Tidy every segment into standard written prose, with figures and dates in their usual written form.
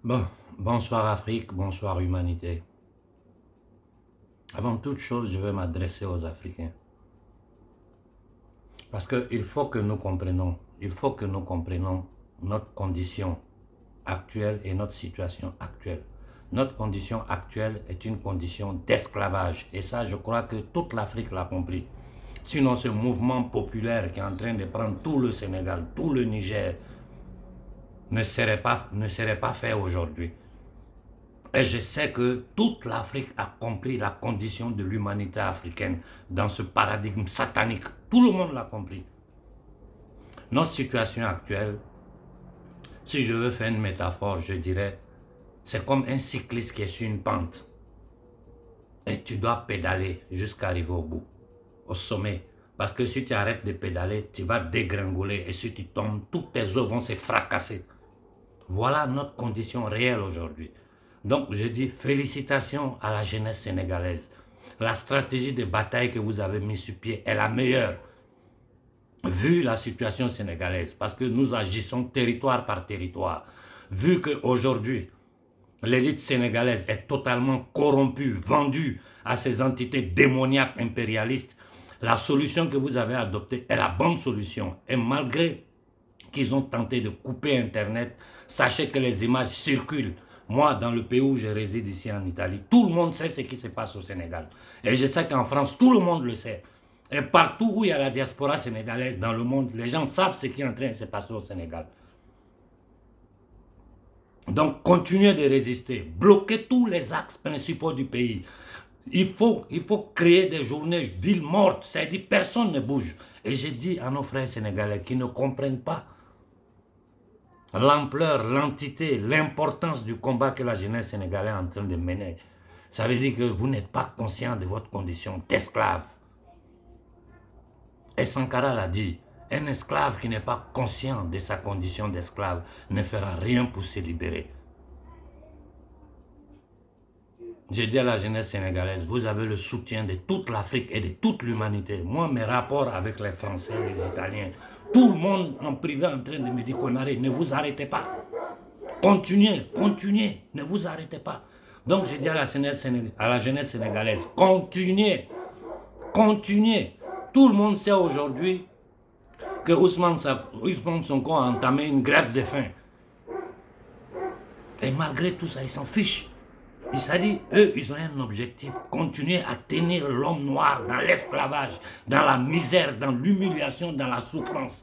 Bon, bonsoir Afrique, bonsoir humanité. Avant toute chose, je vais m'adresser aux Africains. Parce qu'il faut que nous comprenions, notre condition actuelle et notre situation actuelle. Notre condition actuelle est une condition d'esclavage. Et ça, je crois que toute l'Afrique l'a compris. Sinon, ce mouvement populaire qui est en train de prendre tout le Sénégal, tout le Niger, ne serait pas fait aujourd'hui. Et je sais que toute l'Afrique a compris la condition de l'humanité africaine dans ce paradigme satanique. Tout le monde l'a compris. Notre situation actuelle, si je veux faire une métaphore, je dirais, c'est comme un cycliste qui est sur une pente. Et tu dois pédaler jusqu'à arriver au bout, au sommet. Parce que si tu arrêtes de pédaler, tu vas dégringoler. Et si tu tombes, tous tes os vont se fracasser. Voilà notre condition réelle aujourd'hui. Donc je dis félicitations à la jeunesse sénégalaise. La stratégie de bataille que vous avez mise sur pied est la meilleure, vu la situation sénégalaise, parce que nous agissons territoire par territoire. Vu qu'aujourd'hui, l'élite sénégalaise est totalement corrompue, vendue à ces entités démoniaques impérialistes, la solution que vous avez adoptée est la bonne solution. Et malgré qu'ils ont tenté de couper Internet, sachez que les images circulent. Moi, dans le pays où je réside ici en Italie, tout le monde sait ce qui se passe au Sénégal. Et je sais qu'en France, tout le monde le sait. Et partout où il y a la diaspora sénégalaise dans le monde, les gens savent ce qui est en train de se passer au Sénégal. Donc, continuez de résister. Bloquez tous les axes principaux du pays. Il faut créer des journées villes mortes. C'est-à-dire personne ne bouge. Et j'ai dit à nos frères sénégalais qui ne comprennent pas l'ampleur, l'entité, l'importance du combat que la jeunesse sénégalaise est en train de mener. Ça veut dire que vous n'êtes pas conscient de votre condition d'esclave. Et Sankara l'a dit, un esclave qui n'est pas conscient de sa condition d'esclave ne fera rien pour se libérer. J'ai dit à la jeunesse sénégalaise, vous avez le soutien de toute l'Afrique et de toute l'humanité. Moi, mes rapports avec les Français, les Italiens, tout le monde en privé en train de me dire qu'on arrête, ne vous arrêtez pas. Continuez, continuez, ne vous arrêtez pas. Donc j'ai dit à la jeunesse sénégalaise, continuez, continuez. Tout le monde sait aujourd'hui que Ousmane Sonko a entamé une grève de faim. Et malgré tout ça, ils s'en fichent. Il s'est dit, eux, ils ont un objectif, continuer à tenir l'homme noir dans l'esclavage, dans la misère, dans l'humiliation, dans la souffrance.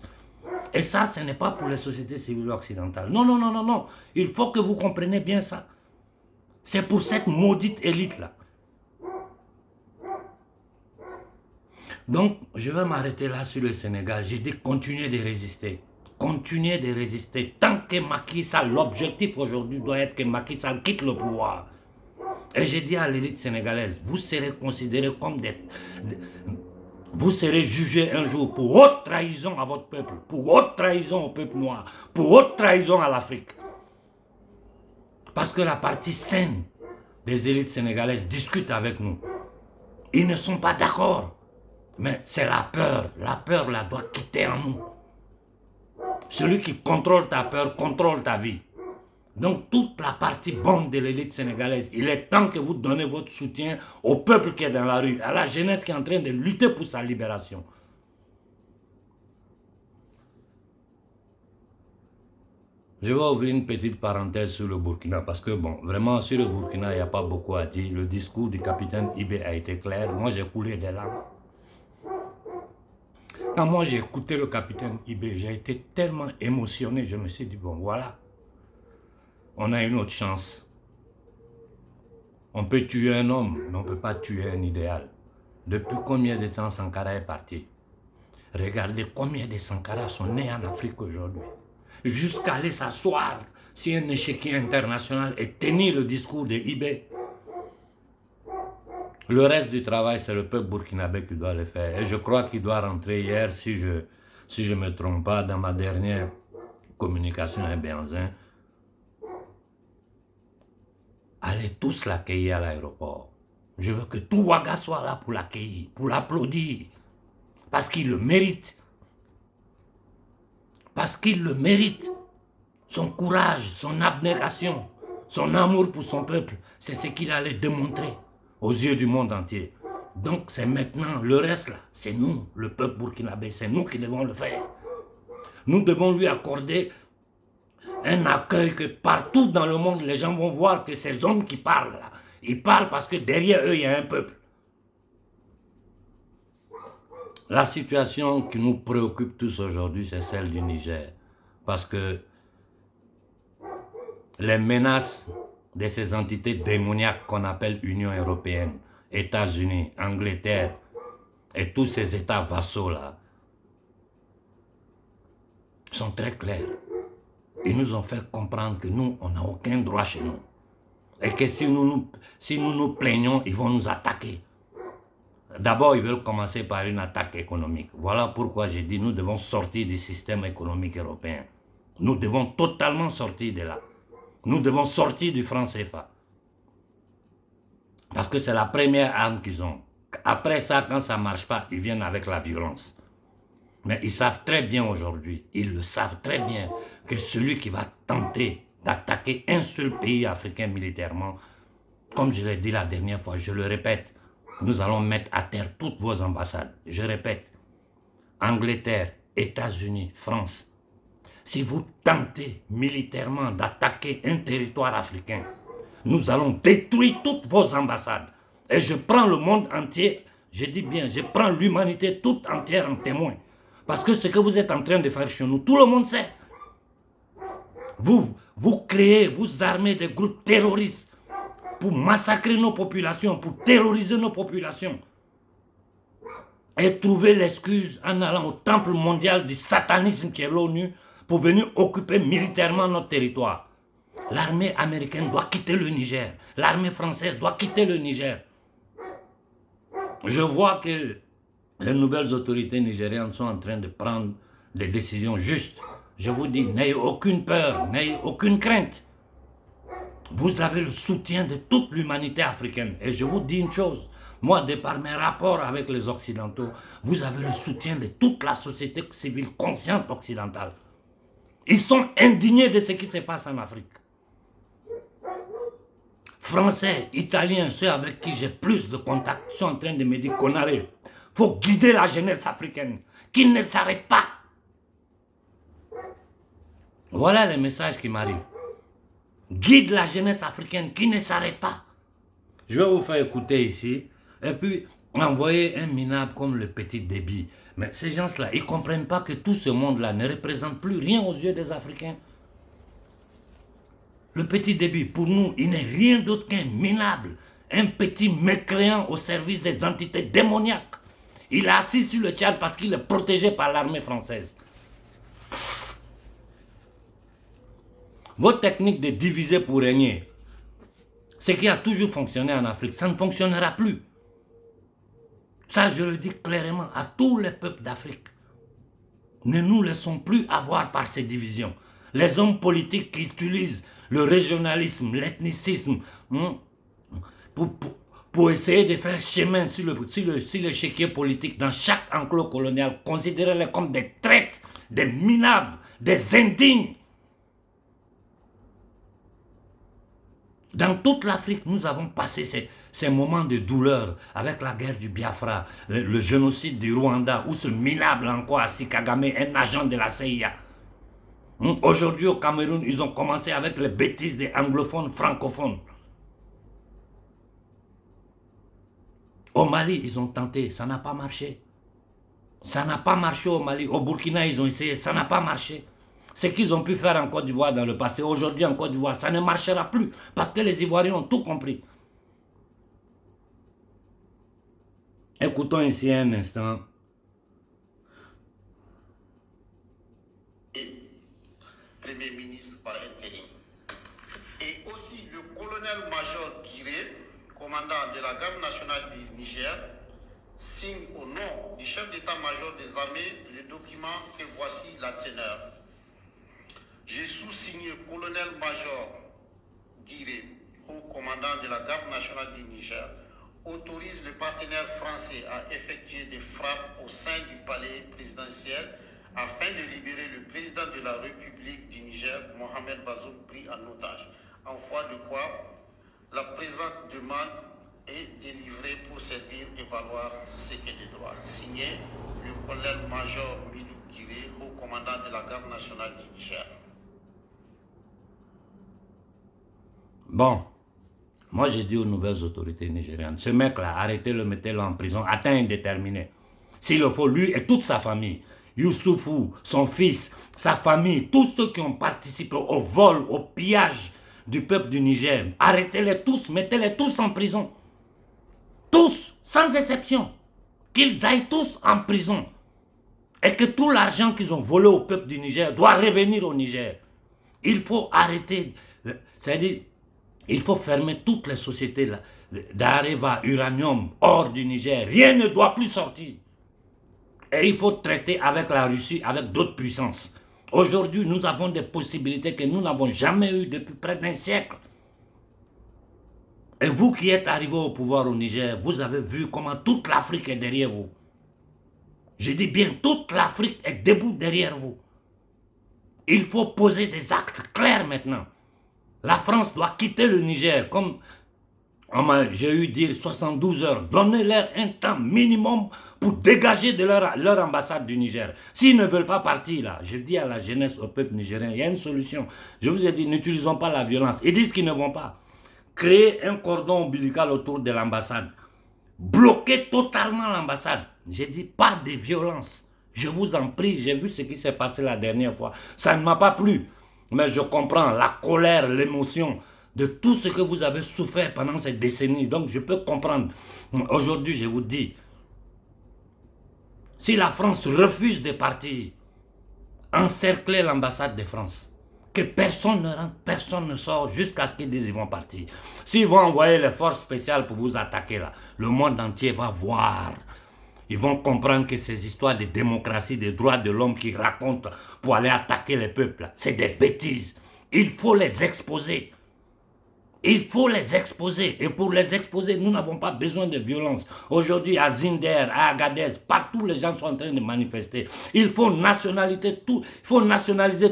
Et ça, ce n'est pas pour les sociétés civiles occidentales. Non, non, non, non, non. Il faut que vous compreniez bien ça. C'est pour cette maudite élite-là. Donc, je vais m'arrêter là sur le Sénégal. J'ai dit, continuez de résister. Continuez de résister. Tant que Macky Sall, l'objectif aujourd'hui doit être que Macky Sall quitte le pouvoir. Et j'ai dit à l'élite sénégalaise, vous serez considérés comme vous serez jugés un jour pour haute trahison à votre peuple, pour haute trahison au peuple noir, pour haute trahison à l'Afrique. Parce que la partie saine des élites sénégalaises discute avec nous. Ils ne sont pas d'accord. Mais c'est la peur. La peur là doit quitter en nous. Celui qui contrôle ta peur contrôle ta vie. Donc toute la partie bonne de l'élite sénégalaise, il est temps que vous donnez votre soutien au peuple qui est dans la rue, à la jeunesse qui est en train de lutter pour sa libération. Je vais ouvrir une petite parenthèse sur le Burkina parce que bon, vraiment sur le Burkina, il n'y a pas beaucoup à dire. Le discours du capitaine Ibé a été clair. Moi, j'ai coulé des larmes. Quand moi j'ai écouté le capitaine Ibé, j'ai été tellement émotionné, je me suis dit, bon voilà, on a une autre chance. On peut tuer un homme, mais on ne peut pas tuer un idéal. Depuis combien de temps Sankara est parti? Regardez combien de Sankara sont nés en Afrique aujourd'hui. Jusqu'à aller s'asseoir sur un échiquier international et tenir le discours de Ibé. Le reste du travail, c'est le peuple burkinabé qui doit le faire. Et je crois qu'il doit rentrer hier, si je me trompe pas, dans ma dernière communication à Benzin. Allez tous l'accueillir à l'aéroport. Je veux que tout Ouaga soit là pour l'accueillir, pour l'applaudir. Parce qu'il le mérite. Parce qu'il le mérite. Son courage, son abnégation. Son amour pour son peuple, c'est ce qu'il allait démontrer aux yeux du monde entier. Donc c'est maintenant, le reste là, c'est nous, le peuple burkinabé, c'est nous qui devons le faire. Nous devons lui accorder un accueil que partout dans le monde, les gens vont voir que ces hommes qui parlent là, ils parlent parce que derrière eux, il y a un peuple. La situation qui nous préoccupe tous aujourd'hui, c'est celle du Niger. Parce que les menaces de ces entités démoniaques qu'on appelle Union européenne, États-Unis, Angleterre et tous ces États vassaux là, sont très clairs. Ils nous ont fait comprendre que nous, on n'a aucun droit chez nous. Et que si nous nous plaignons, ils vont nous attaquer. D'abord, ils veulent commencer par une attaque économique. Voilà pourquoi j'ai dit nous devons sortir du système économique européen. Nous devons totalement sortir de là. Nous devons sortir du franc CFA. Parce que c'est la première arme qu'ils ont. Après ça, quand ça ne marche pas, ils viennent avec la violence. Mais ils savent très bien aujourd'hui, ils le savent très bien, que celui qui va tenter d'attaquer un seul pays africain militairement, comme je l'ai dit la dernière fois, je le répète, nous allons mettre à terre toutes vos ambassades. Je répète, Angleterre, États-Unis, France. Si vous tentez militairement d'attaquer un territoire africain, nous allons détruire toutes vos ambassades. Et je prends le monde entier, je dis bien, je prends l'humanité toute entière en témoin. Parce que ce que vous êtes en train de faire chez nous, tout le monde sait. Vous créez, vous armez des groupes terroristes pour massacrer nos populations, pour terroriser nos populations. Et trouver l'excuse en allant au temple mondial du satanisme qui est l'ONU pour venir occuper militairement notre territoire. L'armée américaine doit quitter le Niger. L'armée française doit quitter le Niger. Je vois que les nouvelles autorités nigériennes sont en train de prendre des décisions justes. Je vous dis, n'ayez aucune peur, n'ayez aucune crainte. Vous avez le soutien de toute l'humanité africaine. Et je vous dis une chose, moi, de par mes rapports avec les Occidentaux, vous avez le soutien de toute la société civile consciente occidentale. Ils sont indignés de ce qui se passe en Afrique. Français, Italiens, ceux avec qui j'ai plus de contacts, sont en train de me dire qu'on arrive. Il faut guider la jeunesse africaine, qu'ils ne s'arrêtent pas. Voilà les messages qui m'arrivent. Guide la jeunesse africaine qui ne s'arrête pas. Je vais vous faire écouter ici, et puis envoyer un minable comme le petit débit. Mais ces gens-là, ils ne comprennent pas que tout ce monde-là ne représente plus rien aux yeux des Africains. Le petit débit, pour nous, il n'est rien d'autre qu'un minable, un petit mécréant au service des entités démoniaques. Il est assis sur le Tchad parce qu'il est protégé par l'armée française. Votre technique de diviser pour régner, ce qui a toujours fonctionné en Afrique, ça ne fonctionnera plus. Ça, je le dis clairement à tous les peuples d'Afrique. Ne nous laissons plus avoir par ces divisions. Les hommes politiques qui utilisent le régionalisme, l'ethnicisme, pour essayer de faire chemin sur l'échiquier politique dans chaque enclos colonial, considérez-les comme des traîtres, des minables, des indignes. Dans toute l'Afrique, nous avons passé ces moments de douleur avec la guerre du Biafra, le génocide du Rwanda, où ce minable encore Assi Kagame, un agent de la CIA. Aujourd'hui au Cameroun, ils ont commencé avec les bêtises des anglophones francophones. Au Mali, ils ont tenté, ça n'a pas marché. Ça n'a pas marché au Mali. Au Burkina, ils ont essayé, ça n'a pas marché. Ce qu'ils ont pu faire en Côte d'Ivoire dans le passé, aujourd'hui en Côte d'Ivoire, ça ne marchera plus. Parce que les Ivoiriens ont tout compris. Écoutons ici un instant. Premier ministre par intérim. Et aussi le colonel-major Guiré, commandant de la garde nationale du Niger, signe au nom du chef d'état-major des armées le document que voici la teneur. J'ai sous-signé colonel-major Guiré, haut commandant de la garde nationale du Niger, autorise le partenaire français à effectuer des frappes au sein du palais présidentiel afin de libérer le président de la République du Niger, Mohamed Bazoum, pris en otage. en foi de quoi la présente demande est délivrée pour servir et valoir ce qu'est des droits. Signé le colonel-major Milou Guiré, haut commandant de la garde nationale du Niger. Bon, moi j'ai dit aux nouvelles autorités nigérianes, ce mec-là, arrêtez-le, mettez-le en prison, à temps indéterminé. S'il le faut, lui et toute sa famille, Youssoufou, son fils, sa famille, tous ceux qui ont participé au vol, au pillage du peuple du Niger, arrêtez-les tous, mettez-les tous en prison. Tous, sans exception. Qu'ils aillent tous en prison. Et que tout l'argent qu'ils ont volé au peuple du Niger doit revenir au Niger. Il faut arrêter, c'est-à-dire, il faut fermer toutes les sociétés d'Areva, Uranium, hors du Niger. Rien ne doit plus sortir. Et il faut traiter avec la Russie, avec d'autres puissances. Aujourd'hui, nous avons des possibilités que nous n'avons jamais eues depuis près d'un siècle. Et vous qui êtes arrivés au pouvoir au Niger, vous avez vu comment toute l'Afrique est derrière vous. Je dis bien, toute l'Afrique est debout derrière vous. Il faut poser des actes clairs maintenant. La France doit quitter le Niger, comme j'ai eu dire 72 heures. Donnez-leur un temps minimum pour dégager de leur ambassade du Niger. S'ils ne veulent pas partir là, je dis à la jeunesse, au peuple nigérien, il y a une solution. Je vous ai dit, n'utilisons pas la violence. Ils disent qu'ils ne vont pas. Créer un cordon ombilical autour de l'ambassade. Bloquer totalement l'ambassade. J'ai dit pas de violence. Je vous en prie, j'ai vu ce qui s'est passé la dernière fois. Ça ne m'a pas plu. Mais je comprends la colère, l'émotion de tout ce que vous avez souffert pendant ces décennies. Donc je peux comprendre. Aujourd'hui, je vous dis, si la France refuse de partir, encerclez l'ambassade de France. Que personne ne rentre, personne ne sort jusqu'à ce qu'ils disent qu'ils vont partir. S'ils vont envoyer les forces spéciales pour vous attaquer là, le monde entier va voir. Ils vont comprendre que ces histoires de démocratie, des droits de l'homme qu'ils racontent pour aller attaquer les peuples, c'est des bêtises. Il faut les exposer. Il faut les exposer. Et pour les exposer, nous n'avons pas besoin de violence. Aujourd'hui, à Zinder, à Agadez, partout les gens sont en train de manifester. Il faut nationaliser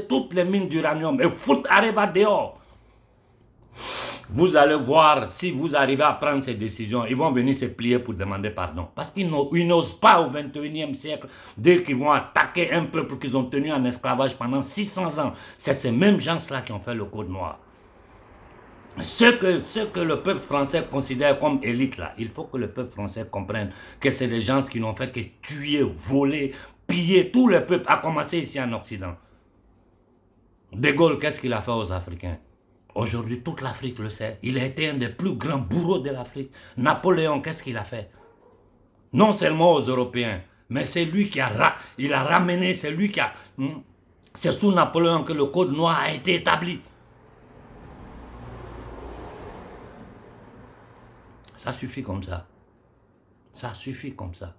toutes les mines d'uranium et foutre Areva dehors. Vous allez voir, si vous arrivez à prendre ces décisions, ils vont venir se plier pour demander pardon. Parce qu'ils n'osent pas au 21e siècle dire qu'ils vont attaquer un peuple qu'ils ont tenu en esclavage pendant 600 ans. C'est ces mêmes gens-là qui ont fait le Code noir. Ce que le peuple français considère comme élite là, il faut que le peuple français comprenne que c'est des gens qui n'ont fait que tuer, voler, piller tout le peuple, à commencer ici en Occident. De Gaulle, qu'est-ce qu'il a fait aux Africains? Aujourd'hui, toute l'Afrique le sait. Il a été un des plus grands bourreaux de l'Afrique. Napoléon, qu'est-ce qu'il a fait? Non seulement aux Européens, mais c'est lui qui a ramené, c'est lui qui a... C'est sous Napoléon que le Code noir a été établi. Ça suffit comme ça. Ça suffit comme ça.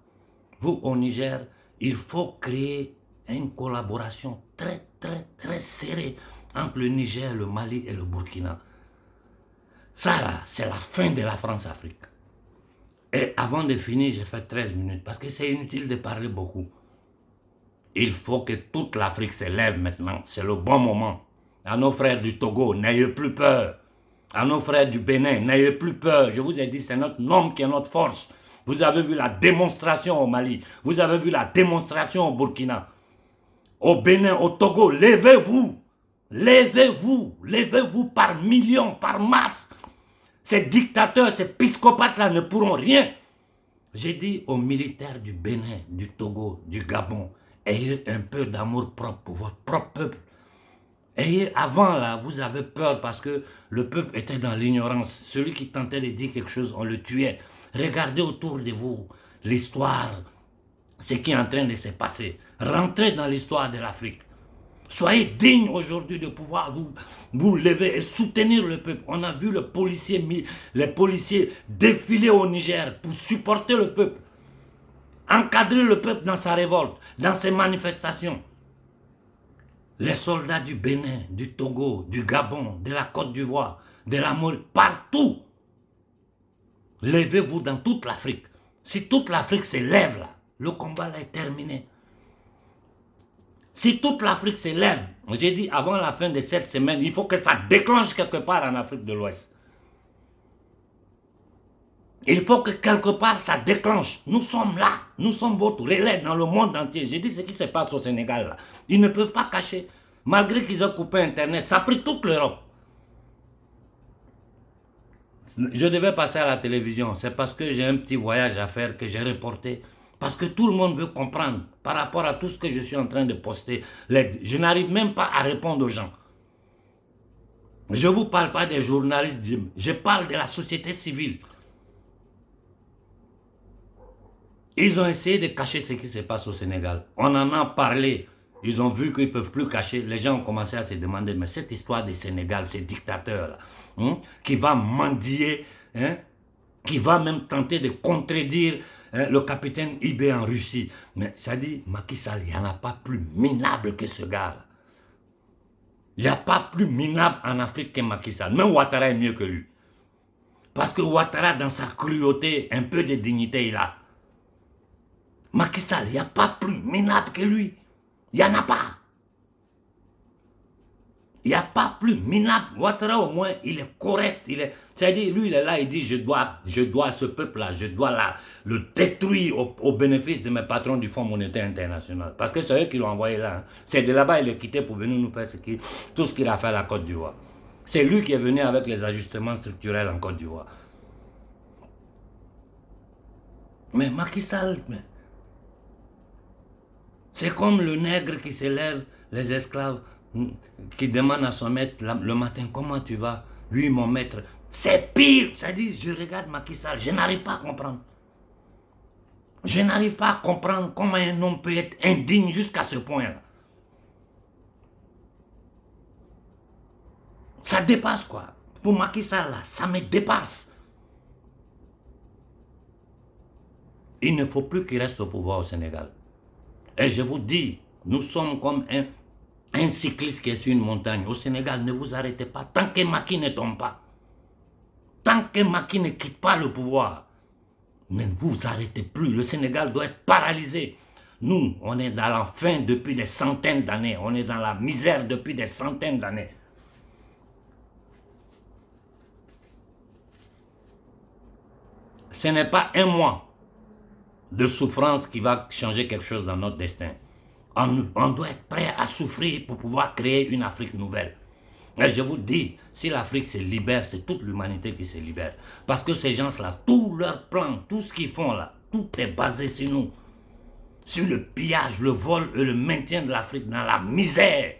Vous, au Niger, il faut créer une collaboration très, très, très serrée entre le Niger, le Mali et le Burkina. Ça, là, c'est la fin de la France-Afrique. Et avant de finir, j'ai fait 13 minutes, parce que c'est inutile de parler beaucoup. Il faut que toute l'Afrique se lève maintenant. C'est le bon moment. À nos frères du Togo, n'ayez plus peur. À nos frères du Bénin, n'ayez plus peur. Je vous ai dit, c'est notre nom qui est notre force. Vous avez vu la démonstration au Mali. Vous avez vu la démonstration au Burkina. Au Bénin, au Togo, levez-vous. Levez-vous. Levez-vous par millions, par masse. Ces dictateurs, ces psychopathes-là ne pourront rien. J'ai dit aux militaires du Bénin, du Togo, du Gabon, ayez un peu d'amour propre pour votre propre peuple. Avant, là, vous avez peur parce que le peuple était dans l'ignorance. Celui qui tentait de dire quelque chose, on le tuait. Regardez autour de vous l'histoire, ce qui est en train de se passer. Rentrez dans l'histoire de l'Afrique. Soyez dignes aujourd'hui de pouvoir vous lever et soutenir le peuple. On a vu les policiers défiler au Niger pour supporter le peuple. Encadrer le peuple dans sa révolte, dans ses manifestations. Les soldats du Bénin, du Togo, du Gabon, de la Côte d'Ivoire, de la Mauritanie, partout. Levez-vous dans toute l'Afrique. Si toute l'Afrique se lève là, le combat là est terminé. Si toute l'Afrique s'élève, j'ai dit avant la fin de cette semaine, il faut que ça déclenche quelque part en Afrique de l'Ouest. Il faut que quelque part ça déclenche. Nous sommes là, nous sommes votre relais dans le monde entier. J'ai dit ce qui se passe au Sénégal là. Ils ne peuvent pas cacher. Malgré qu'ils ont coupé Internet, ça a pris toute l'Europe. Je devais passer à la télévision, c'est parce que j'ai un petit voyage à faire que j'ai reporté. Parce que tout le monde veut comprendre par rapport à tout ce que je suis en train de poster. Je n'arrive même pas à répondre aux gens. Je ne vous parle pas des journalistes, je parle de la société civile. Ils ont essayé de cacher ce qui se passe au Sénégal. On en a parlé. Ils ont vu qu'ils ne peuvent plus cacher. Les gens ont commencé à se demander, mais cette histoire du Sénégal, ces dictateurs-là, qui va mendier, qui va même tenter de contredire le capitaine Ibé en Russie. Mais ça dit, Macky Sall, il n'y en a pas plus minable que ce gars-là. Il n'y a pas plus minable en Afrique que Macky Sall. Même Ouattara est mieux que lui. Parce que Ouattara, dans sa cruauté, un peu de dignité, il a. Macky Sall, il n'y a pas plus minable que lui. Il n'y en a pas. Il n'y a pas plus minable. Ouattara, au moins, il est correct. C'est-à-dire, lui, il est là, il dit, je dois ce peuple-là, je dois le détruire au bénéfice de mes patrons du Fonds monétaire international. Parce que c'est eux qui l'ont envoyé là. Hein. C'est de là-bas, il est quitté pour venir nous faire tout ce qu'il a fait à la Côte d'Ivoire. C'est lui qui est venu avec les ajustements structurels en Côte d'Ivoire. Mais Macky Sall, c'est comme le nègre qui s'élève, les esclaves qui demandent à son maître le matin, comment tu vas? Lui, mon maître, c'est pire. Ça dit, je regarde Macky Sall, je n'arrive pas à comprendre. Je n'arrive pas à comprendre comment un homme peut être indigne jusqu'à ce point-là. Ça dépasse quoi. Pour Macky Sall, là, ça me dépasse. Il ne faut plus qu'il reste au pouvoir au Sénégal. Et je vous dis, nous sommes comme un cycliste qui est sur une montagne. Au Sénégal, ne vous arrêtez pas. Tant que Macky ne tombe pas, tant que Macky ne quitte pas le pouvoir, ne vous arrêtez plus. Le Sénégal doit être paralysé. Nous, on est dans la faim depuis des centaines d'années. On est dans la misère depuis des centaines d'années. Ce n'est pas un mois de souffrance qui va changer quelque chose dans notre destin. On doit être prêt à souffrir pour pouvoir créer une Afrique nouvelle. Et je vous dis, si l'Afrique se libère, c'est toute l'humanité qui se libère. Parce que ces gens-là, tout leur plan, tout ce qu'ils font là, tout est basé sur nous. Sur le pillage, le vol et le maintien de l'Afrique dans la misère.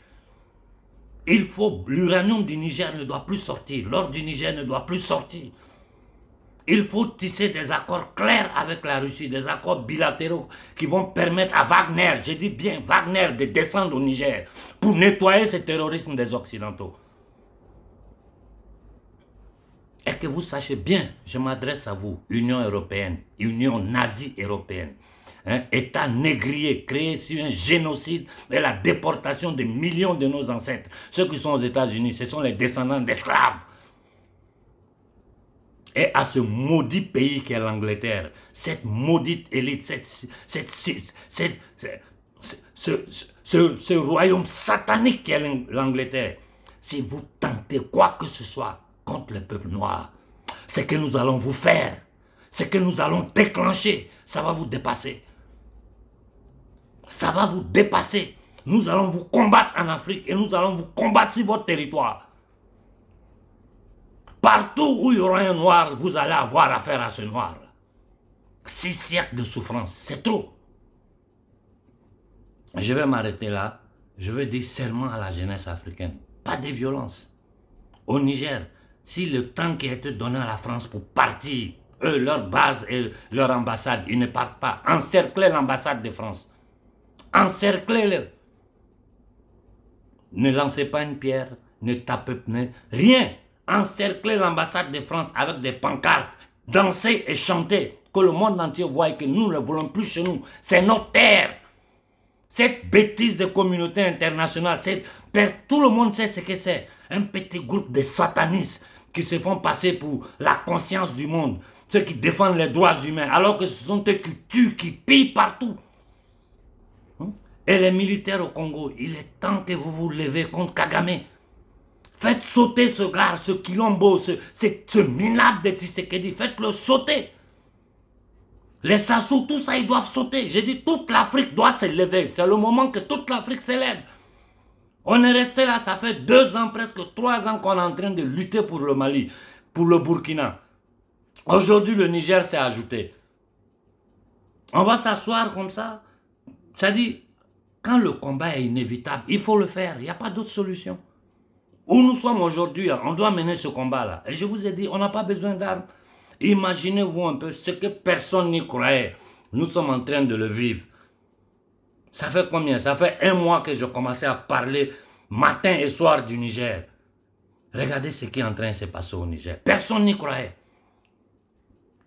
L'uranium du Niger ne doit plus sortir, l'or du Niger ne doit plus sortir. Il faut tisser des accords clairs avec la Russie, des accords bilatéraux qui vont permettre à Wagner, je dis bien Wagner, de descendre au Niger pour nettoyer ce terrorisme des Occidentaux. Et que vous sachiez bien, je m'adresse à vous, Union européenne, Union nazie européenne, État négrier créé sur un génocide et la déportation de millions de nos ancêtres. Ceux qui sont aux États-Unis, ce sont les descendants d'esclaves. Et à ce maudit pays qu'est l'Angleterre, cette maudite élite, ce royaume satanique qu'est l'Angleterre, si vous tentez quoi que ce soit contre le peuple noir, ce que nous allons vous faire, ce que nous allons déclencher, ça va vous dépasser. Ça va vous dépasser. Nous allons vous combattre en Afrique et nous allons vous combattre sur votre territoire. Partout où il y aura un noir, vous allez avoir affaire à ce noir. 6 siècles de souffrance, c'est trop. Je vais m'arrêter là. Je veux dire seulement à la jeunesse africaine. Pas de violence. Au Niger, si le temps qui a été donné à la France pour partir, eux, leur base et leur ambassade, ils ne partent pas. Encerclez l'ambassade de France. Encerclez-le. Ne lancez pas une pierre, ne tapez rien. Encercler l'ambassade de France avec des pancartes, danser et chanter, que le monde entier voie que nous ne voulons plus chez nous. C'est notre terre. Cette bêtise de communauté internationale, tout le monde sait ce que c'est. Un petit groupe de satanistes qui se font passer pour la conscience du monde, ceux qui défendent les droits humains, alors que ce sont eux qui tuent, qui pillent partout. Et les militaires au Congo, il est temps que vous vous levez contre Kagame. Faites sauter ce gars, ce Kilombo, ce minable de Tshisekedi. Faites-le sauter. Les Sassou, tout ça, ils doivent sauter. J'ai dit, toute l'Afrique doit se lever. C'est le moment que toute l'Afrique s'élève. On est resté là, ça fait 2 ans, presque 3 ans qu'on est en train de lutter pour le Mali, pour le Burkina. Aujourd'hui, le Niger s'est ajouté. On va s'asseoir comme ça. C'est-à-dire, quand le combat est inévitable, il faut le faire. Il n'y a pas d'autre solution. Où nous sommes aujourd'hui, on doit mener ce combat-là. Et je vous ai dit, on n'a pas besoin d'armes. Imaginez-vous un peu ce que personne n'y croyait. Nous sommes en train de le vivre. Ça fait combien? Ça fait 1 mois que je commençais à parler matin et soir du Niger. Regardez ce qui est en train de se passer au Niger. Personne n'y croyait.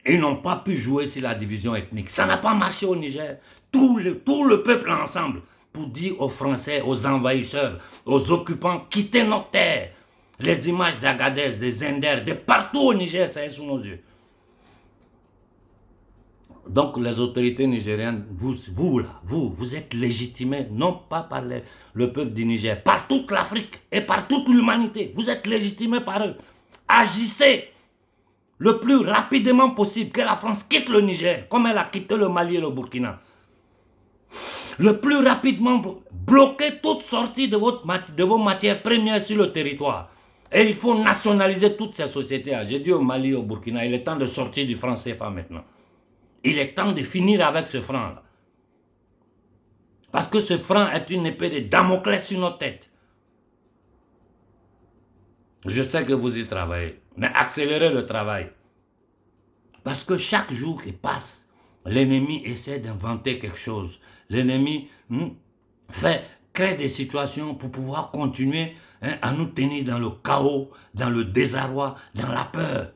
Ils n'ont pas pu jouer sur la division ethnique. Ça n'a pas marché au Niger. Tout le peuple ensemble pour dire aux Français, aux envahisseurs, aux occupants, quittez notre terre. Les images d'Agadez, des Inders, de partout au Niger, ça est sous nos yeux. Donc les autorités nigériennes, vous êtes légitimés, non pas par le peuple du Niger, par toute l'Afrique et par toute l'humanité. Vous êtes légitimés par eux. Agissez le plus rapidement possible, que la France quitte le Niger, comme elle a quitté le Mali et le Burkina. Le plus rapidement, bloquez toute sortie de vos matières premières sur le territoire. Et il faut nationaliser toutes ces sociétés. J'ai dit au Mali et au Burkina, il est temps de sortir du franc CFA maintenant. Il est temps de finir avec ce franc-là. Parce que ce franc est une épée de Damoclès sur nos têtes. Je sais que vous y travaillez, mais accélérez le travail. Parce que chaque jour qui passe, l'ennemi essaie d'inventer quelque chose. L'ennemi crée des situations pour pouvoir continuer à nous tenir dans le chaos, dans le désarroi, dans la peur.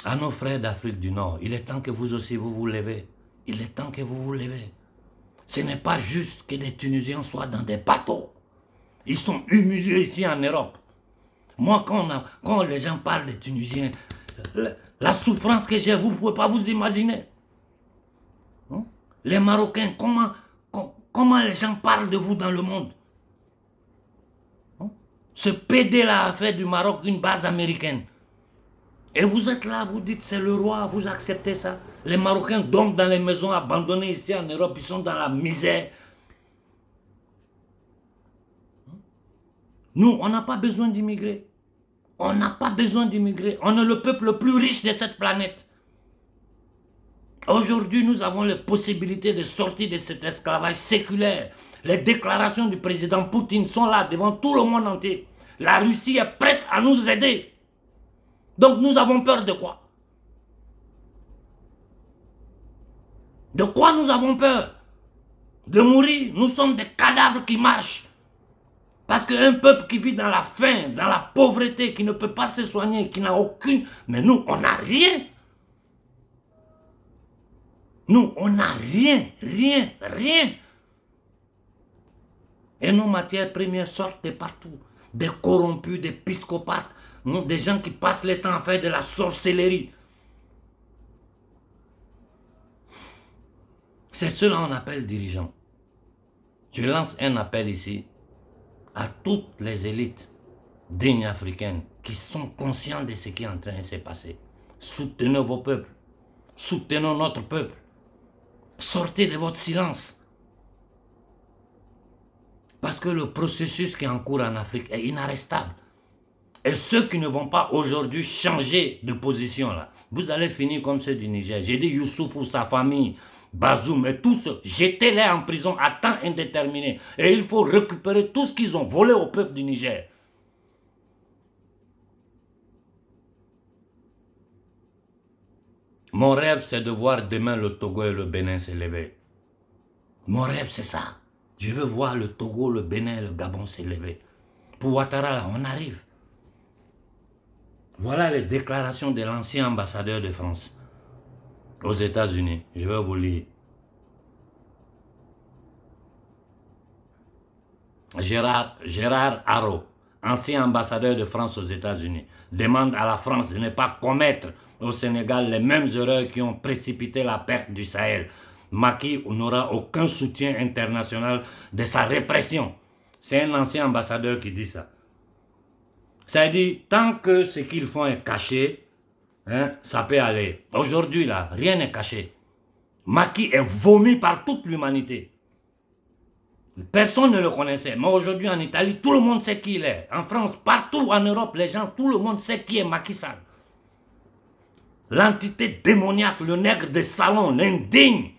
À nos frères d'Afrique du Nord, il est temps que vous aussi vous levez. Il est temps que vous vous levez. Ce n'est pas juste que des Tunisiens soient dans des bateaux. Ils sont humiliés ici en Europe. Moi, quand les gens parlent des Tunisiens, la souffrance que j'ai, vous ne pouvez pas vous imaginer. Les Marocains, comment les gens parlent de vous dans le monde? Ce PD-là a fait du Maroc une base américaine. Et vous êtes là, vous dites c'est le roi, vous acceptez ça. Les Marocains dorment dans les maisons abandonnées ici en Europe, ils sont dans la misère. Nous, on n'a pas besoin d'immigrer. On n'a pas besoin d'immigrer. On est le peuple le plus riche de cette planète. Aujourd'hui, nous avons les possibilités de sortir de cet esclavage séculaire. Les déclarations du président Poutine sont là devant tout le monde entier. La Russie est prête à nous aider. Donc nous avons peur de quoi? De quoi nous avons peur? De mourir? Nous sommes des cadavres qui marchent. Parce qu'un peuple qui vit dans la faim, dans la pauvreté, qui ne peut pas se soigner, qui n'a aucune... Mais nous, on n'a rien. Nous, on n'a rien. Et nos matières premières sortent de partout. Des corrompus, des psychopathes, des gens qui passent le temps à faire de la sorcellerie. C'est cela qu'on appelle dirigeants. Je lance un appel ici à toutes les élites dignes africaines qui sont conscientes de ce qui est en train de se passer. Soutenez vos peuples. Soutenons notre peuple. Sortez de votre silence. Parce que le processus qui est en cours en Afrique est inarrêtable. Et ceux qui ne vont pas aujourd'hui changer de position là, vous allez finir comme ceux du Niger. J'ai dit Youssoufou, sa famille, Bazoum et tous ceux, jetez-les en prison à temps indéterminé. Et il faut récupérer tout ce qu'ils ont volé au peuple du Niger. Mon rêve, c'est de voir demain le Togo et le Bénin s'élever. Mon rêve, c'est ça. Je veux voir le Togo, le Bénin et le Gabon s'élever. Pour Ouattara, là, on arrive. Voilà les déclarations de l'ancien ambassadeur de France aux États-Unis. Je vais vous lire. Gérard Haro, ancien ambassadeur de France aux États-Unis, demande à la France de ne pas commettre au Sénégal les mêmes erreurs qui ont précipité la perte du Sahel Macky n'aura aucun soutien international de sa répression. C'est un ancien ambassadeur qui dit ça. Ça veut dire, tant que ce qu'ils font est caché, hein, ça peut aller. Aujourd'hui, là, rien n'est caché. Macky est vomi par toute l'humanité. Personne ne le connaissait. Mais aujourd'hui, en Italie, tout le monde sait qui il est. En France, partout en Europe, les gens, tout le monde sait qui est Macky Sall. L'entité démoniaque, le nègre de salon, l'indigne.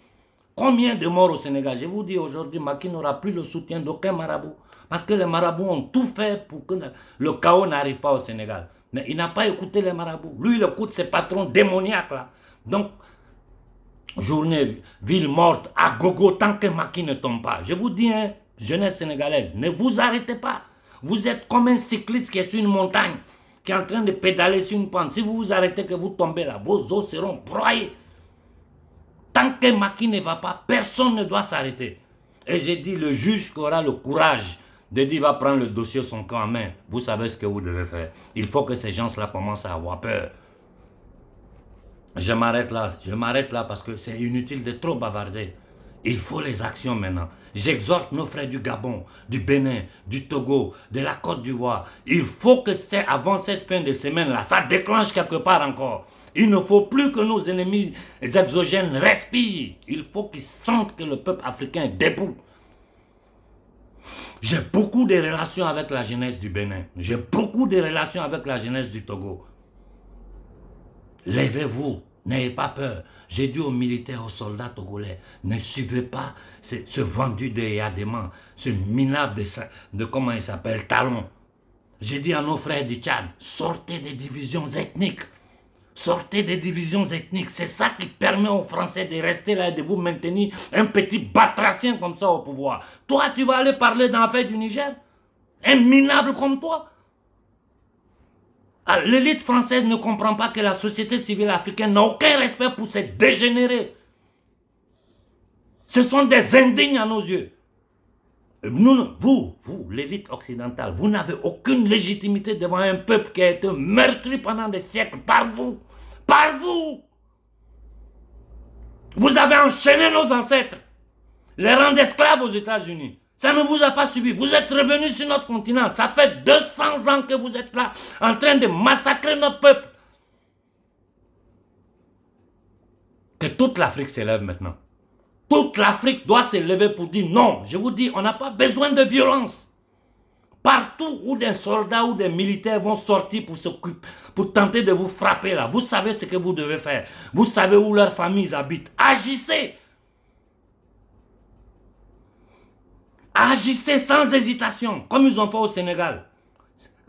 Combien de morts au Sénégal? Je vous dis aujourd'hui, Macky n'aura plus le soutien d'aucun marabout. Parce que les marabouts ont tout fait pour que le chaos n'arrive pas au Sénégal. Mais il n'a pas écouté les marabouts. Lui, il écoute ses patrons démoniaques là. Donc, journée, ville morte, à gogo, tant que Macky ne tombe pas. Je vous dis, hein, jeunesse sénégalaise, ne vous arrêtez pas. Vous êtes comme un cycliste qui est sur une montagne, qui est en train de pédaler sur une pente. Si vous vous arrêtez, que vous tombez là, vos os seront broyés. Tant que Macky ne va pas, personne ne doit s'arrêter. Et j'ai dit, le juge qui aura le courage de dire, va prendre le dossier son camp en main. Vous savez ce que vous devez faire. Il faut que ces gens-là commencent à avoir peur. Je m'arrête là parce que c'est inutile de trop bavarder. Il faut les actions maintenant. J'exhorte nos frères du Gabon, du Bénin, du Togo, de la Côte d'Ivoire. Il faut que c'est avant cette fin de semaine-là, ça déclenche quelque part encore. Il ne faut plus que nos ennemis exogènes respirent. Il faut qu'ils sentent que le peuple africain est debout. J'ai beaucoup de relations avec la jeunesse du Bénin. J'ai beaucoup de relations avec la jeunesse du Togo. Levez-vous, n'ayez pas peur. J'ai dit aux militaires, aux soldats togolais, ne suivez pas ce vendu de Yadéman, ce minable de comment il s'appelle, Talon. J'ai dit à nos frères du Tchad, sortez des divisions ethniques. Sortez des divisions ethniques. C'est ça qui permet aux Français de rester là et de vous maintenir un petit batracien comme ça au pouvoir. Toi, tu vas aller parler dans l'affaire du Niger? Un minable comme toi? L'élite française ne comprend pas que la société civile africaine n'a aucun respect pour ces dégénérés. Ce sont des indignes à nos yeux. Vous, l'élite occidentale, vous n'avez aucune légitimité devant un peuple qui a été meurtri pendant des siècles par vous. Par vous. Vous avez enchaîné nos ancêtres, les rendre esclaves aux États-Unis. Ça ne vous a pas suivi. Vous êtes revenus sur notre continent. Ça fait 200 ans que vous êtes là, en train de massacrer notre peuple. Que toute l'Afrique s'élève maintenant. Toute l'Afrique doit se lever pour dire non. Je vous dis, on n'a pas besoin de violence. Partout où des soldats ou des militaires vont sortir pour tenter de vous frapper là, vous savez ce que vous devez faire. Vous savez où leurs familles habitent. Agissez. Agissez sans hésitation, comme ils ont fait au Sénégal.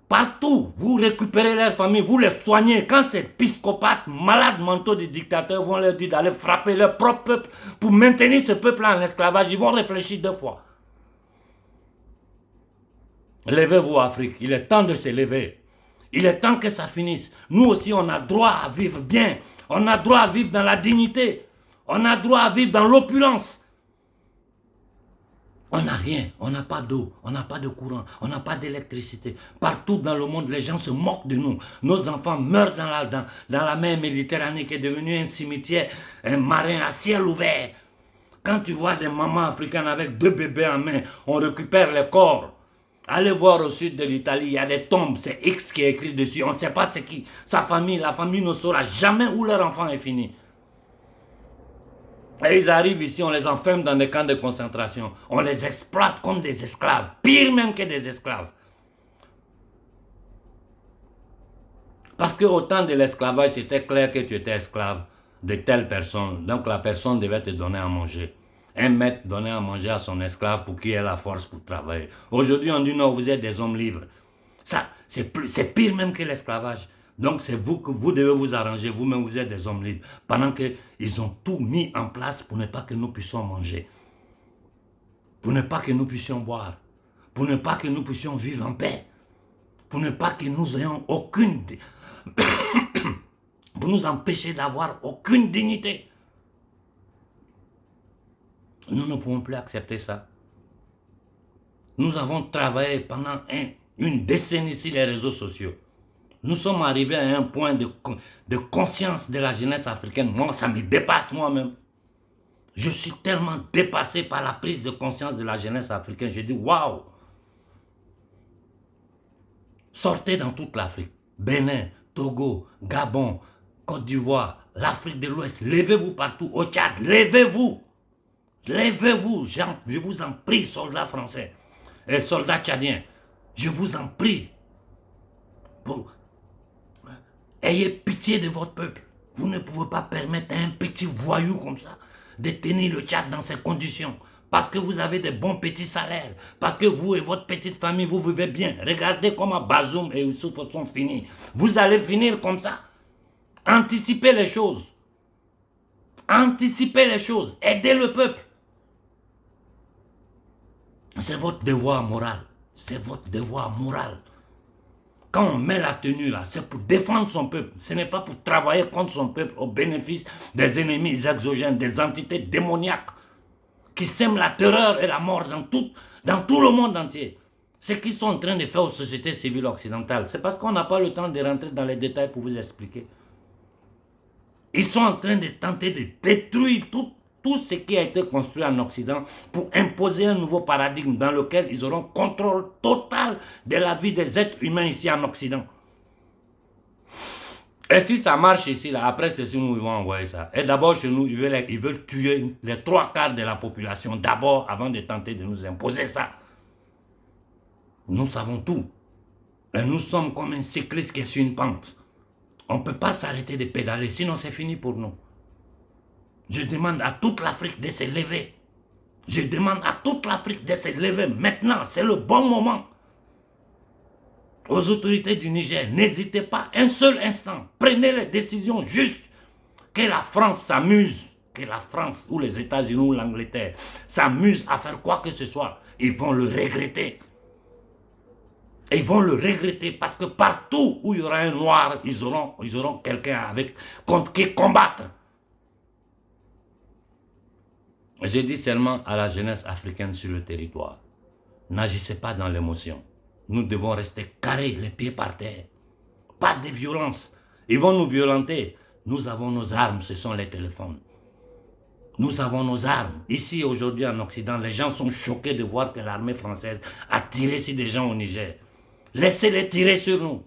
Partout, vous récupérez leurs familles, vous les soignez. Quand ces psychopathes, malades mentaux des dictateurs vont leur dire d'aller frapper leur propre peuple pour maintenir ce peuple-là en esclavage, ils vont réfléchir 2 fois. Levez-vous, Afrique. Il est temps de se lever. Il est temps que ça finisse. Nous aussi, on a droit à vivre bien. On a droit à vivre dans la dignité. On a droit à vivre dans l'opulence. On n'a rien, on n'a pas d'eau, on n'a pas de courant, on n'a pas d'électricité. Partout dans le monde, les gens se moquent de nous. Nos enfants meurent dans la mer Méditerranée qui est devenue un cimetière, un marin à ciel ouvert. Quand tu vois des mamans africaines avec 2 bébés en main, on récupère les corps. Allez voir au sud de l'Italie, il y a des tombes, c'est X qui est écrit dessus. On ne sait pas c'est qui. Sa famille, la famille ne saura jamais où leur enfant est fini. Et ils arrivent ici, on les enferme dans des camps de concentration. On les exploite comme des esclaves. Pire même que des esclaves. Parce qu'au temps de l'esclavage, c'était clair que tu étais esclave de telle personne. Donc la personne devait te donner à manger. Un maître donnait à manger à son esclave pour qu'il ait la force pour travailler. Aujourd'hui, on dit non, vous êtes des hommes libres. Ça, c'est pire même que l'esclavage. Donc c'est vous que vous devez vous arranger, vous-même vous êtes des hommes libres. Pendant qu'ils ont tout mis en place pour ne pas que nous puissions manger. Pour ne pas que nous puissions boire. Pour ne pas que nous puissions vivre en paix. Pour ne pas que nous ayons aucune... pour nous empêcher d'avoir aucune dignité. Nous ne pouvons plus accepter ça. Nous avons travaillé pendant une décennie sur les réseaux sociaux. Nous sommes arrivés à un point de conscience de la jeunesse africaine. Moi, ça me dépasse moi-même. Je suis tellement dépassé par la prise de conscience de la jeunesse africaine. Je dis waouh! Sortez dans toute l'Afrique. Bénin, Togo, Gabon, Côte d'Ivoire, l'Afrique de l'Ouest. Levez-vous partout. Au Tchad, levez-vous. Levez-vous. Je vous en prie, soldats français et soldats tchadiens. Je vous en prie. Ayez pitié de votre peuple. Vous ne pouvez pas permettre à un petit voyou comme ça de tenir le Tchad dans ces conditions. Parce que vous avez des bons petits salaires. Parce que vous et votre petite famille, vous vivez bien. Regardez comment Bazoum et Youssouf sont finis. Vous allez finir comme ça. Anticipez les choses. Anticipez les choses. Aidez le peuple. C'est votre devoir moral. C'est votre devoir moral. Quand on met la tenue là, c'est pour défendre son peuple. Ce n'est pas pour travailler contre son peuple au bénéfice des ennemis exogènes, des entités démoniaques qui sèment la terreur et la mort dans tout le monde entier. Ce qu'ils sont en train de faire aux sociétés civiles occidentales, c'est parce qu'on n'a pas le temps de rentrer dans les détails pour vous expliquer. Ils sont en train de tenter de détruire tout ce qui a été construit en Occident pour imposer un nouveau paradigme dans lequel ils auront contrôle total de la vie des êtres humains ici en Occident. Et si ça marche ici, là, après c'est sur nous ils vont envoyer ça. Et d'abord chez nous, ils veulent tuer les 3/4 de la population d'abord avant de tenter de nous imposer ça. Nous savons tout. Et nous sommes comme un cycliste qui est sur une pente. On ne peut pas s'arrêter de pédaler, sinon c'est fini pour nous. Je demande à toute l'Afrique de se lever. Je demande à toute l'Afrique de se lever maintenant. C'est le bon moment. Aux autorités du Niger, n'hésitez pas un seul instant. Prenez les décisions justes. Que la France s'amuse, que la France ou les États-Unis ou l'Angleterre s'amusent à faire quoi que ce soit, ils vont le regretter. Ils vont le regretter parce que partout où il y aura un noir, ils auront quelqu'un contre qui combattre. Je dis seulement à la jeunesse africaine sur le territoire, n'agissez pas dans l'émotion. Nous devons rester carrés, les pieds par terre. Pas de violence. Ils vont nous violenter. Nous avons nos armes, ce sont les téléphones. Nous avons nos armes. Ici, aujourd'hui, en Occident, les gens sont choqués de voir que l'armée française a tiré sur des gens au Niger. Laissez-les tirer sur nous.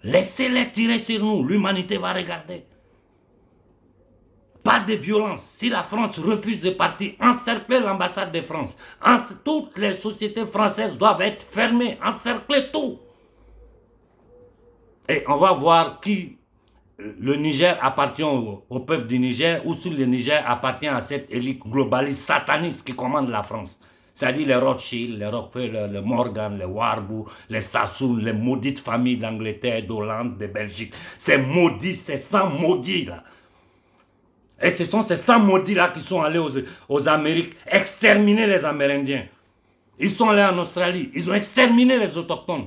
Laissez-les tirer sur nous. L'humanité va regarder. Pas de violence. Si la France refuse de partir, encerclez l'ambassade de France. Toutes les sociétés françaises doivent être fermées. Encerclez tout. Et on va voir qui le Niger appartient au peuple du Niger ou si le Niger appartient à cette élite globaliste sataniste qui commande la France. C'est-à-dire les Rothschild, les Rockefeller, les Morgan, les Warburg, les Sassoon, les maudites familles d'Angleterre, d'Hollande, de Belgique. Ces maudits, ces 100 maudits là. Et ce sont ces 100 maudits-là qui sont allés aux Amériques exterminer les Amérindiens. Ils sont allés en Australie, ils ont exterminé les autochtones.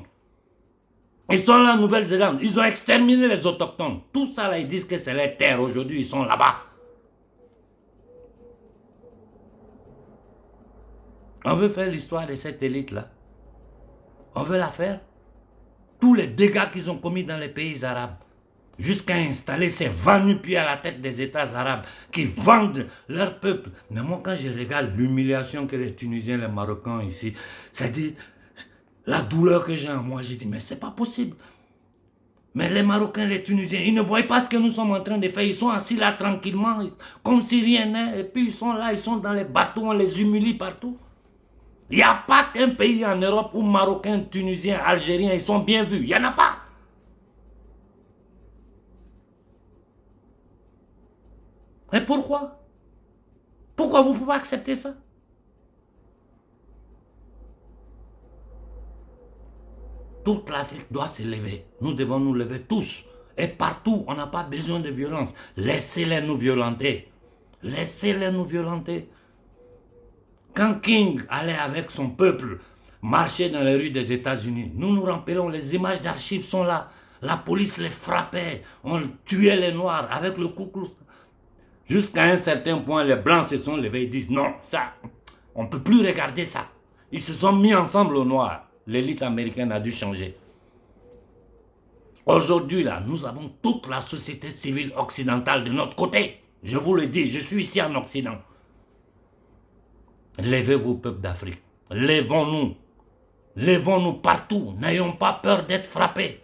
Ils sont allés en Nouvelle-Zélande, ils ont exterminé les autochtones. Tout ça, là, ils disent que c'est les terres. Aujourd'hui, ils sont là-bas. On veut faire l'histoire de cette élite-là. On veut la faire. Tous les dégâts qu'ils ont commis dans les pays arabes. Jusqu'à installer ces va-nu-pieds à la tête des États arabes qui vendent leur peuple. Mais moi, quand je regarde l'humiliation que les Tunisiens, les Marocains ici, c'est-à-dire la douleur que j'ai en moi, j'ai dit, mais c'est pas possible. Mais les Marocains, les Tunisiens, ils ne voient pas ce que nous sommes en train de faire. Ils sont assis là tranquillement, comme si rien n'est. Et puis ils sont là, ils sont dans les bateaux, on les humilie partout. Il n'y a pas qu'un pays en Europe où Marocains, Tunisiens, Algériens, ils sont bien vus. Il n'y en a pas. Et pourquoi? Pourquoi vous ne pouvez pas accepter ça? Toute l'Afrique doit se lever. Nous devons nous lever tous. Et partout, on n'a pas besoin de violence. Laissez-les nous violenter. Laissez-les nous violenter. Quand King allait avec son peuple marcher dans les rues des États-Unis, nous nous rappelons, les images d'archives sont là. La police les frappait, on tuait les Noirs avec le Ku Klux. Jusqu'à un certain point, les Blancs se sont levés et disent non, ça, on ne peut plus regarder ça. Ils se sont mis ensemble aux Noirs. L'élite américaine a dû changer. Aujourd'hui, là, nous avons toute la société civile occidentale de notre côté. Je vous le dis, je suis ici en Occident. Levez-vous, peuple d'Afrique. Levons-nous. Levons-nous partout. N'ayons pas peur d'être frappés.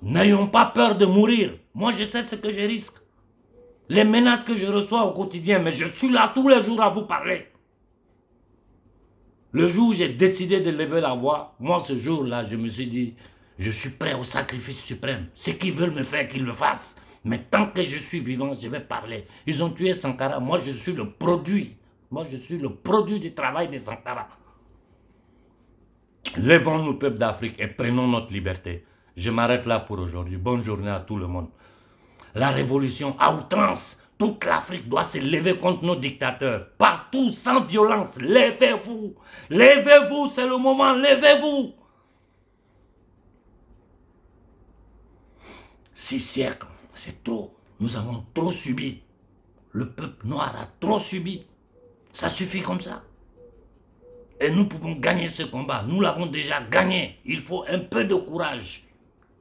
N'ayons pas peur de mourir. Moi, je sais ce que je risque. Les menaces que je reçois au quotidien, mais je suis là tous les jours à vous parler. Le jour où j'ai décidé de lever la voix, moi, ce jour-là, je me suis dit, je suis prêt au sacrifice suprême. Ceux qui veulent me faire, qu'ils le fassent. Mais tant que je suis vivant, je vais parler. Ils ont tué Sankara. Moi, je suis le produit. Moi, je suis le produit du travail de Sankara. Levons-nous, peuple d'Afrique, et prenons notre liberté. Je m'arrête là pour aujourd'hui. Bonne journée à tout le monde. La révolution à outrance. Toute l'Afrique doit se lever contre nos dictateurs. Partout, sans violence. Levez-vous. Levez-vous, c'est le moment. Levez-vous. 6 siècles, c'est trop. Nous avons trop subi. Le peuple noir a trop subi. Ça suffit comme ça. Et nous pouvons gagner ce combat. Nous l'avons déjà gagné. Il faut un peu de courage.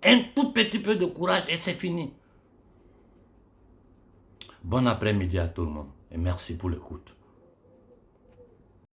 Un tout petit peu de courage et c'est fini. Bon après-midi à tout le monde et merci pour l'écoute.